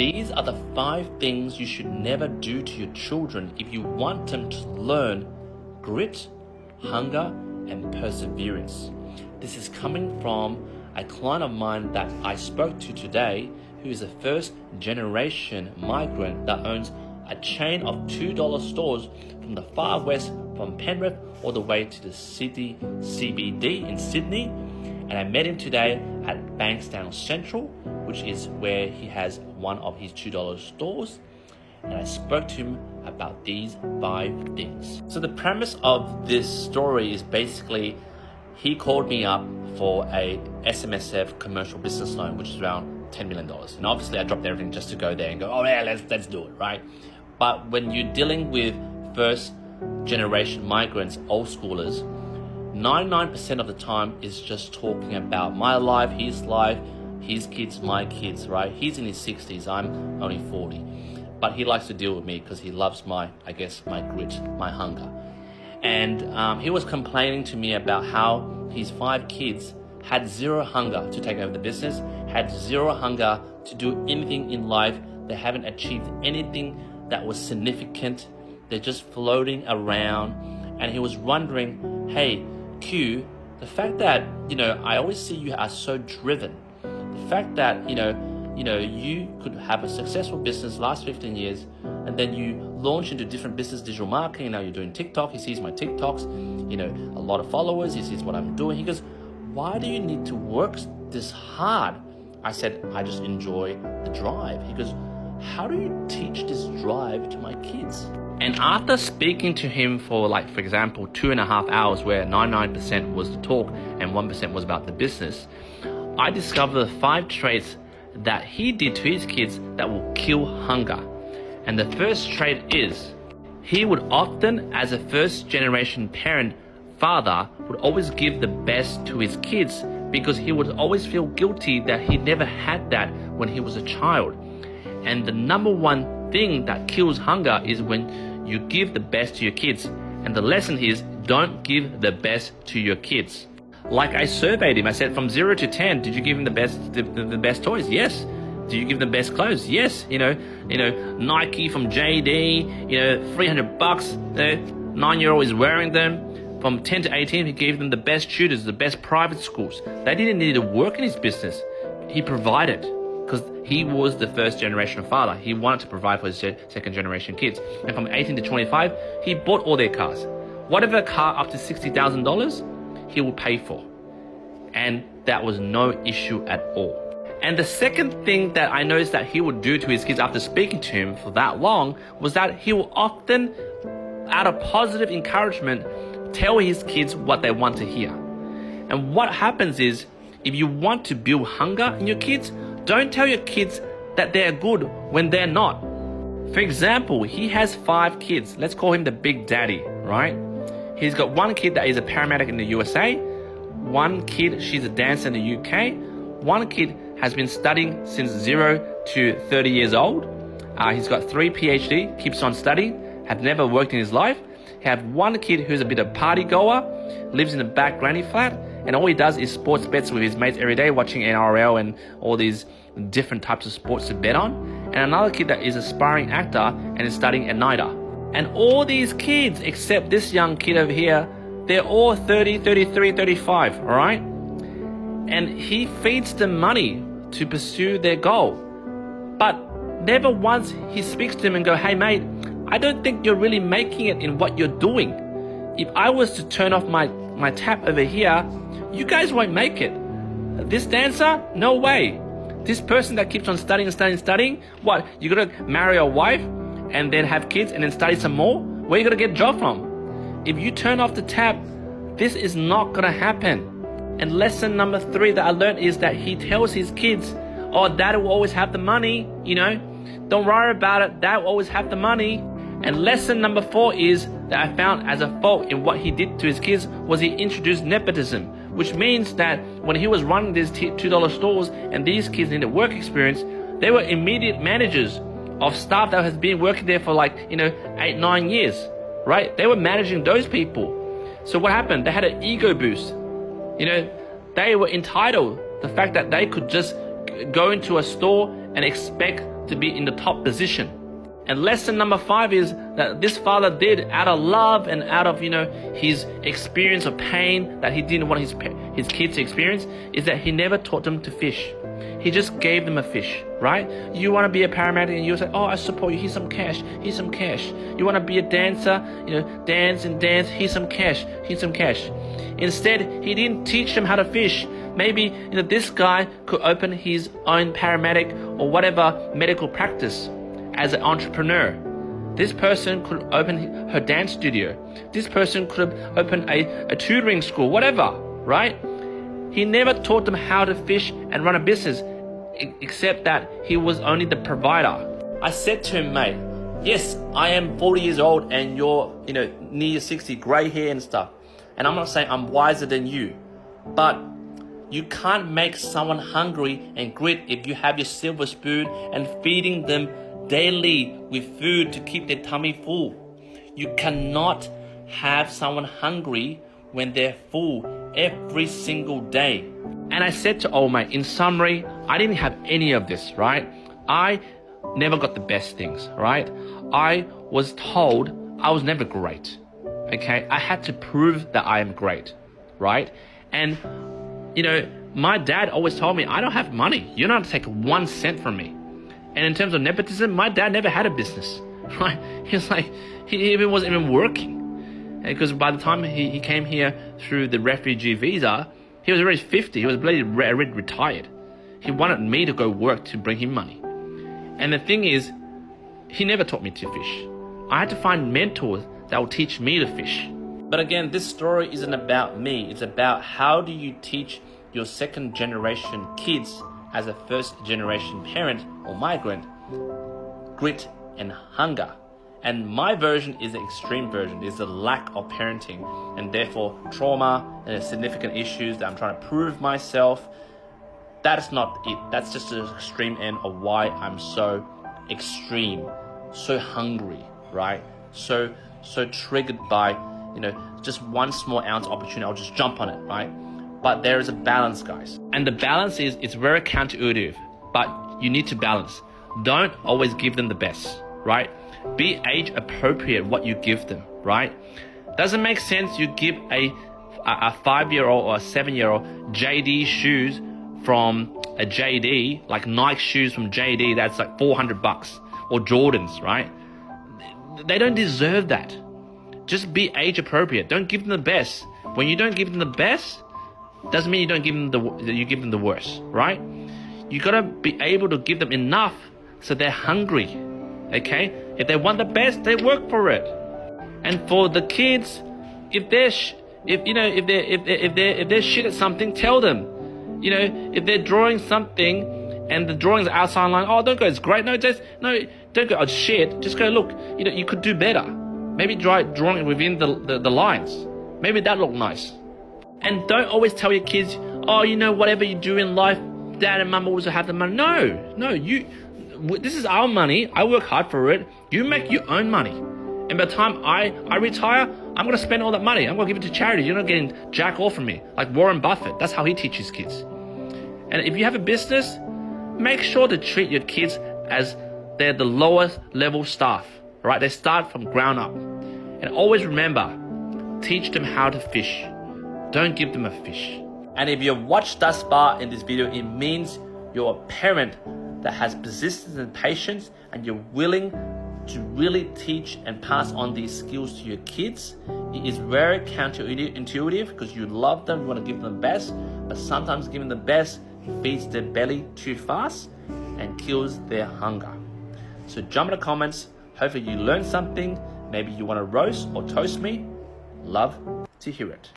These are the 5 things you should never do to your children if you want them to learn grit, hunger, and perseverance. This is coming from a client of mine that I spoke to today, who is a first generation migrant that owns a chain of $2 stores from the far west, from Penrith all the way to the city CBD in Sydney. And I met him today at Bankstown Central, which is where he has one of his $2 stores. And I spoke to him about these 5 things. So the premise of this story is basically he called me up for a SMSF commercial business loan, which is around $10 million. And obviously I dropped everything just to go there and go, oh yeah, let's do it, right? But when you're dealing with first generation migrants, old schoolers, 99% of the time is just talking about my life, his kids, my kids, right? He's in his 60s, I'm only 40. But he likes to deal with me because he loves my grit, my hunger. And he was complaining to me about how his 5 kids had zero hunger to take over the business, had zero hunger to do anything in life. They haven't achieved anything that was significant. They're just floating around. And he was wondering, hey, Q, the fact that, I always see you are so driven. The fact that, you could have a successful business last 15 years, and then you launch into different business, digital marketing. Now you're doing TikTok. He sees my TikToks, a lot of followers. He sees what I'm doing. He goes, why do you need to work this hard? I said, I just enjoy the drive. He goes, how do you teach this drive to my kids? And after speaking to him for for example, 2.5 hours, where 99% was the talk and 1% was about the business, I discovered the 5 traits that he did to his kids that will kill hunger. And the first trait is, he would often, as a first generation parent, father, would always give the best to his kids because he would always feel guilty that he never had that when he was a child. And the number 1 thing that kills hunger is when you give the best to your kids. And the lesson is, don't give the best to your kids. Like I surveyed him, I said from 0 to 10, did you give him the best toys? Yes. Do you give them the best clothes? Yes. Nike from JD, $300, 9-year-old is wearing them. From 10 to 18, he gave them the best tutors, the best private schools. They didn't need to work in his business. He provided because he was the first generation father. He wanted to provide for his second generation kids. And from 18 to 25, he bought all their cars. Whatever car up to $60,000, he would pay for. And that was no issue at all. And the second thing that I noticed that he would do to his kids after speaking to him for that long was that he will often, out of positive encouragement, tell his kids what they want to hear. And what happens is, if you want to build hunger in your kids, don't tell your kids that they're good when they're not. For example, he has 5 kids. Let's call him the big daddy, right? He's got 1 kid that is a paramedic in the USA, 1 kid, she's a dancer in the UK, 1 kid has been studying since 0 to 30 years old. He's got 3 PhD, keeps on studying, have never worked in his life. He have 1 kid who's a bit of party goer, lives in a back granny flat, and all he does is sports bets with his mates every day, watching NRL and all these different types of sports to bet on. And another kid that is an aspiring actor and is studying at NIDA. And all these kids, except this young kid over here, they're all 30, 33, 35, all right? And he feeds them money to pursue their goal. But never once he speaks to them and go, hey mate, I don't think you're really making it in what you're doing. If I was to turn off my tap over here, you guys won't make it. This dancer, no way. This person that keeps on studying, what? You gotta marry a wife and then have kids and then study some more? Where you gonna get a job from? If you turn off the tap, this is not gonna happen. And lesson number 3 that I learned is that he tells his kids, oh, dad will always have the money, don't worry about it, dad will always have the money. And lesson number 4 is that I found as a fault in what he did to his kids was he introduced nepotism, which means that when he was running these $2 stores and these kids needed work experience, they were immediate managers of staff that has been working there for 8-9 years, right? They were managing those people. So what happened? They had an ego boost. They were entitled. The fact that they could just go into a store and expect to be in the top position. And lesson number 5 is that this father did out of love and out of, his experience of pain that he didn't want his kids to experience, is that he never taught them to fish. He just gave them a fish, right? You want to be a paramedic and you say, oh, I support you, here's some cash, here's some cash. You want to be a dancer, dance, here's some cash, here's some cash. Instead, he didn't teach them how to fish. Maybe this guy could open his own paramedic or whatever medical practice as an entrepreneur. This person could open her dance studio. This person could open a tutoring school, whatever, right? He never taught them how to fish and run a business, except that he was only the provider. I said to him, mate, yes, I am 40 years old and you're, near 60, gray hair and stuff. And I'm not saying I'm wiser than you, but you can't make someone hungry and grit if you have your silver spoon and feeding them daily with food to keep their tummy full. You cannot have someone hungry when they're full every single day. And I said to old mate, in summary, I didn't have any of this, right? I never got the best things, right? I was told I was never great, okay? I had to prove that I am great, right? And, my dad always told me, I don't have money. You don't have to take 1 cent from me. And in terms of nepotism, my dad never had a business, right? He was like, he wasn't even working. Because by the time he came here through the refugee visa, he was already 50. He was already retired. He wanted me to go work to bring him money. And the thing is, he never taught me to fish. I had to find mentors that will teach me to fish. But again, this story isn't about me. It's about how do you teach your second generation kids as a first generation parent or migrant grit and hunger. And my version is the extreme version, is the lack of parenting and therefore trauma and significant issues that I'm trying to prove myself. That's not it. That's just the extreme end of why I'm so extreme, so hungry, right? So triggered by, just 1 small ounce opportunity, I'll just jump on it, right? But there is a balance, guys. And the balance is, it's very counterintuitive, but you need to balance. Don't always give them the best, right? Be age appropriate what you give them, right? Doesn't make sense you give a 5-year-old or a 7-year-old JD shoes from a JD, like Nike shoes from JD, that's like $400, or Jordans, right? They don't deserve that. Just be age appropriate. Don't give them the best. When you don't give them the best, doesn't mean you don't give them you give them the worst, right? You gotta be able to give them enough so they're hungry. Okay? If they want the best, they work for it. And for the kids, if they're shit at something, tell them. If they're drawing something and the drawing's outside line, oh, don't go, it's great. No, don't go, oh, shit. Just go, look, you could do better. Maybe drawing it within the lines. Maybe that look nice. And don't always tell your kids, oh, whatever you do in life, dad and mum always have the money. No, this is our money. I work hard for it. You make your own money. And by the time I retire, I'm going to spend all that money. I'm going to give it to charity. You're not getting jack off from me. Like Warren Buffett. That's how he teaches kids. And if you have a business, make sure to treat your kids as they're the lowest level staff. Right? They start from ground up. And always remember, teach them how to fish. Don't give them a fish. And if you've watched thus far in this video, it means you're a parent that has persistence and patience, and you're willing to really teach and pass on these skills to your kids. It is very counterintuitive because you love them, you want to give them the best, but sometimes giving the best feeds their belly too fast and kills their hunger. So jump in the comments. Hopefully you learned something. Maybe you want to roast or toast me. Love to hear it.